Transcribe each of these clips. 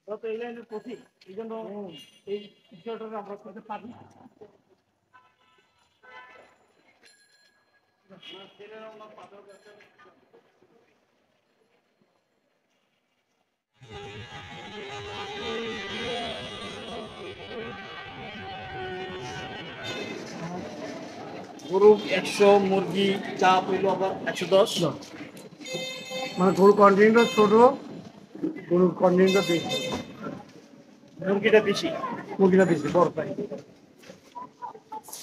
তো এই লাইনের পথিক, এই জন্য এই বিষয়টা আমরা করতে পারি না। গরু 100, মুরগি চা পেলো আবার 110। মানে গরু কন্টিনিউটা ছোট, গরুর কন্টিনিউটা বেশি, মুরগিটা বেশি, মুরগিটা বেশি বড় পাই।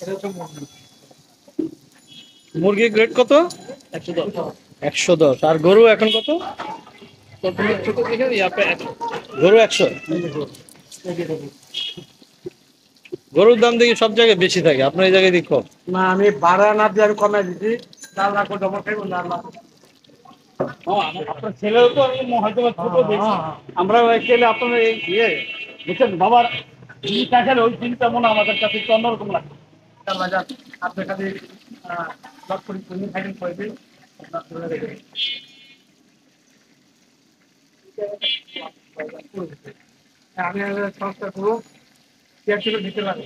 এটা হচ্ছে মুরগি। মুরগির গ্রেড কত? 110। 110। আর গরু এখন কত? ছোট দেখে আপনার 100। গরু 100। গরুর দাম দেখি সব জায়গায় বেশি থাকে, আপনার এই জায়গায় দেখি কম। না আমি ভাড়া না দিয়ে আমি কমাই দিচ্ছি, 4 লাখ জমা খাইব না লাখ। আপনার ছেলেও তো আমি হয়তো ছোট দেখি, আমরা খেলে আপনার এই ইয়ে বুঝছেন বাবার জিনিসটা খেলে ওই জিনিসটা মনে আমাদের কাছে একটু অন্যরকম লাগে। আপনার কাছে লক করে তুমি খাইবেন কয়দিন আমি সংস্থা করবো, ছিল দিতে পারে।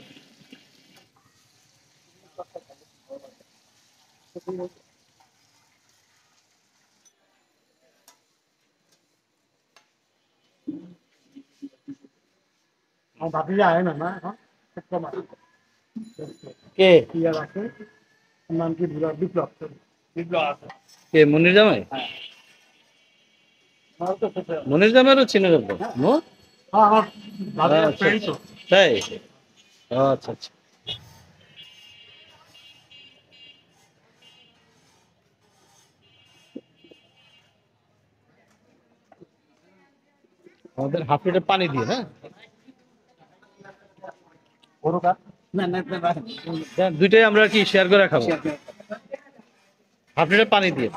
আমার ভাবি যায় না না খুব কম আছে। কে ইয়া রাখে, নাম কি বিপ্লব। বিপ্লব আছে। কে মনির জামাই? মনির জামাইরও চিনে যাবো। হ্যাঁ আমার ভাবির আচ্ছা ফ্রেন্ড তো। তাই? আচ্ছা আচ্ছা। আমাদের হাফ লিটার পানি দিয়ে, হ্যাঁ গরুটা না না দুইটাই আমরা কি শেয়ার করে খাবো? হাফ লিটার পানি দিয়ে।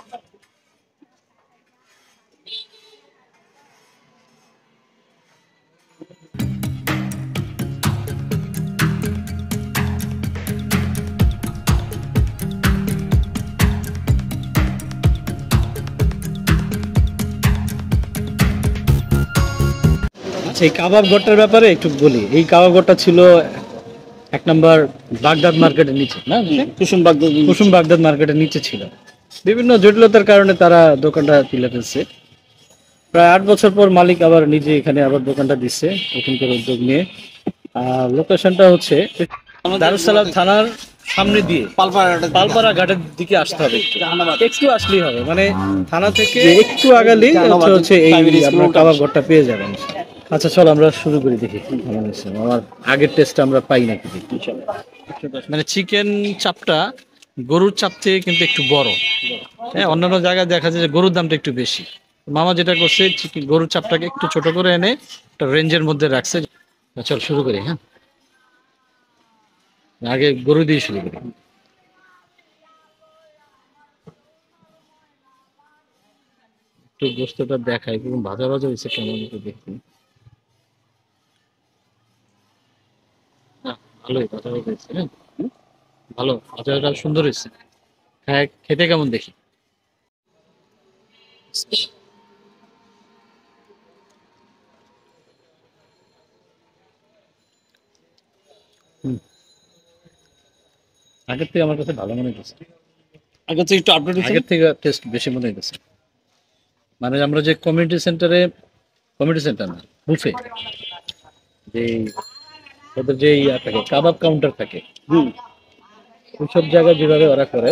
আচ্ছা, এই কাবাব ঘরটার ব্যাপারে একটু বলি। এই কাবাব ঘরটা ছিল 1 নম্বর বাগদাদ মার্কেটের নিচে, না কুসুম বাগদাদ মার্কেটের নিচে ছিল। বিভিন্ন জটিলতার কারণে তারা দোকানটা তুলে ফেলছে। প্রায় 8 বছর পর মালিক আবার নিজে এখানে আবার দোকানটা দিচ্ছে এখানকার উদ্যোগ নিয়ে। আর লোকেশনটা হচ্ছে দারুসালাম থানার সামনে দিয়ে পালপাড়া ঘাটের দিকে আসতে হবে। একটু আসলেই হবে, মানে থানা থেকে একটু আগালেই হচ্ছে এই আপনার কাবাব ঘরটা পেয়ে যাবেন। আচ্ছা চল আমরা শুরু করি, দেখি কেমন হয়েছে। আমার আগের টেস্ট আমরা পাই নাকি দেখি। মানে চিকেন চাপটা গরুর চাপ থেকে কিন্তু একটু বড়। হ্যাঁ, অন্যান্য জায়গায় দেখা যায় যে গরুর দামটা একটু বেশি। মামা যেটা করছে চিকেন গরুর চাপটাকে একটু ছোট করে এনে একটা রেঞ্জের মধ্যে রাখছে। চল শুরু করি। হ্যাঁ, আগে গরু দিয়ে শুরু করি। একটু গোস্তটা দেখাই, এবং ভাজা ভাজা হয়েছে কেমন একটু দেখি। ভালোই ভাজা ভাজা হয়েছে। হ্যাঁ ভালো, ভাজাটা সুন্দর হয়েছে। হ্যাঁ, খেতে কেমন দেখি। হুম, আগের থেকে আমার কাছে ভালো মনে হচ্ছে। আগের থেকে একটু আপডেট হয়েছে। আগের থেকে টেস্ট বেশি মনে হচ্ছে। মানে আমরা যে কমিউনিটি সেন্টারে, কমিউনিটি সেন্টার না, বুফে, যে ওদের যে ইয়া থাকে কাবাব কাউন্টার থাকে, ওইসব জায়গায় যেভাবে ওরা করে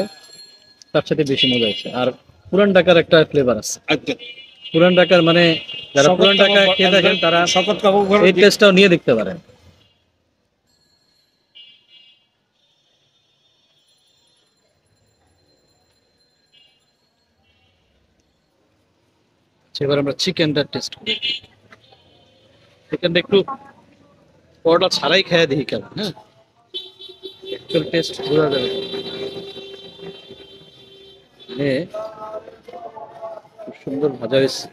তার সাথে বেশি মজা হচ্ছে। আর পুরান ঢাকার একটা ফ্লেভার আছে। পুরান ঢাকার মানে যারা পুরান ঢাকা খেয়ে থাকেন তারা এই টেস্টটাও নিয়ে দেখতে পারেন। এবার আমরা চিকেনটা টেস্ট করি। চিকেনটা একটু পরোটা ছাড়াই খেয়ে দেখি কেমন। হ্যাঁ, একটু টেস্ট বোঝা যাবে। খুব সুন্দর ভাজা হয়েছে।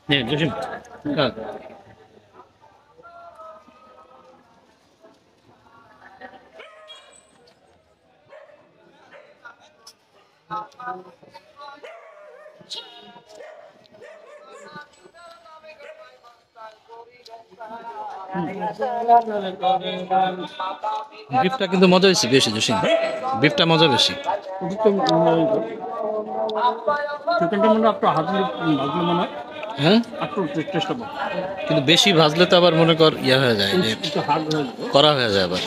হ্যাঁ জসিম, হ্যাঁ বিফটা কিন্তু মজা বেশি বেশি জসিম, বিফটা মজা বেশি। চিকেনটা মনে হয় একটু ভাজলে মনে হয় হ্যাঁ, একটু টেস্টটা পাবো, কিন্তু বেশি ভাজলে তো আবার মনে কর ইয়া হয়ে যায়, যে একটু হার্ড হয়ে যাবে। করা হয়ে যায় আবার।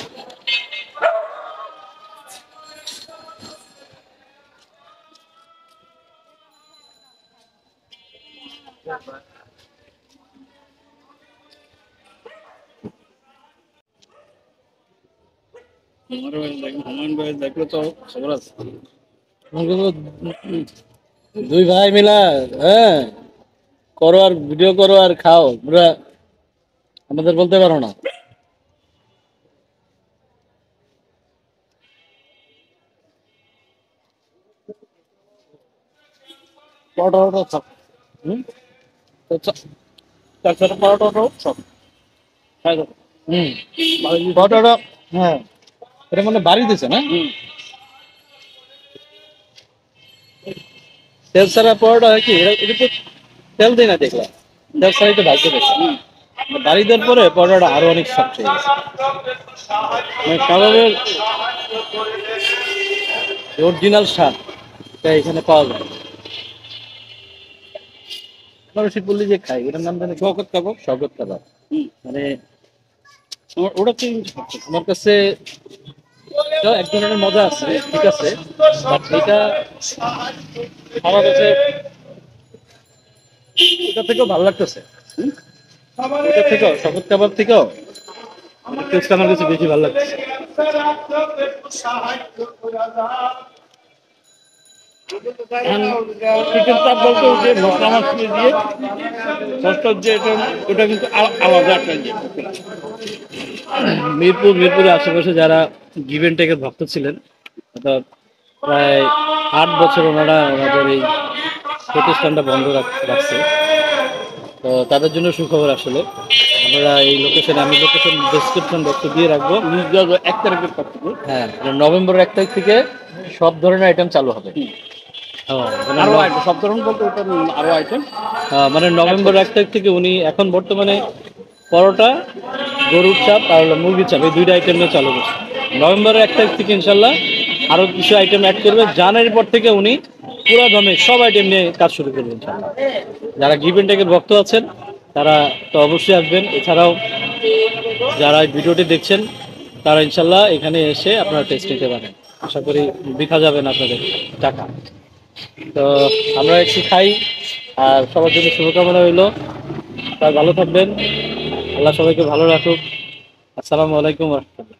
হুমায়ুন ভাই দেখলে তো খবর আছে। দুই ভাই মিলা, হ্যাঁ, করো আর ভিডিও করো আর খাও, পুরা আমাদের বলতে পারো না। পরোটা সব হুম তাছাড়া পরোটাটাও সব খাই দেবো। হুম, পরোটাটা, হ্যাঁ, এটা মানে বাড়ি দিছে না? তেল ছাড়া পরোটা হয় কি, এটা তো তেল দেয় না দেখলাম, তেল ছাড়াই তো ভাজতে দেখলাম। বাড়ি দেওয়ার পরে পরোটাটা আরো অনেক সফট হয়ে গেছে, মানে কাবাবের অরিজিনাল স্বাদ এখানে পাওয়া যায়। মানুষ বললি যে খাই, এটার নাম জানি শওকত কাবাব, শওকত কাবাব। মানে ওটা কি আমার কাছে এটাও এক ধরনের মজা আছে, ঠিক আছে, বাট এটা আমার কাছে এটা থেকেও ভালো লাগতেছে। এটা থেকেও শওকত কাবাব থেকেও টেস্ট আমার কাছে বেশি ভালো লাগতেছে। চিকেন চাপ বলতে যে মশলা মশলি দিয়ে সস্তার যে এটা ওটা কিন্তু আলাদা একটা ইয়ে। মিরপুরের আশেপাশে যারা গিভ এন্ড টেকের ভক্ত ছিলেন, অর্থাৎ প্রায় 8 বছর ওনারা ওনাদের এই প্রতিষ্ঠানটা বন্ধ রাখছে, তো তাদের জন্য সুখবর আসলে। আমরা এই লোকেশনে, আমি লোকেশন ডেসক্রিপশন বক্সে দিয়ে রাখবো। 1 তারিখের পর থেকে হ্যাঁ, নভেম্বর 1 তারিখ থেকে সব ধরনের আইটেম চালু হবে। আরো আইটেম সব ধরনের বলতে ওটা আরো আইটেম মানে নভেম্বর 1 তারিখ থেকে উনি এখন বর্তমানে পরোটা, গরুর চাপ আর হলো মুরগির চাপ, এই দুইটা আইটেম নিয়ে চালু করছে। নভেম্বরের 1 তারিখ থেকে ইনশাল্লাহ আরো কিছু আইটেম অ্যাড করবে। জানুয়ারির পর থেকে উনি পুরো দমে সব আইটেম নিয়ে কাজ শুরু করবেন ইনশাল্লাহ। যারা গিভ এন্ড টেকের ভক্ত আছেন তারা তো অবশ্যই আসবেন। এছাড়াও যারা এই ভিডিওটি দেখছেন তারা ইনশাল্লাহ এখানে এসে আপনারা টেস্ট নিতে পারেন। আশা করি বৃথা যাবে না আপনাদের টাকা। তো আমরা একটু খাই, আর সবার জন্য শুভকামনা রইল। তারা ভালো থাকবেন, আল্লাহ সবাইকে ভালো রাখুক। আসসালামু আলাইকুম ওয়া রাহমাতুল্লাহ।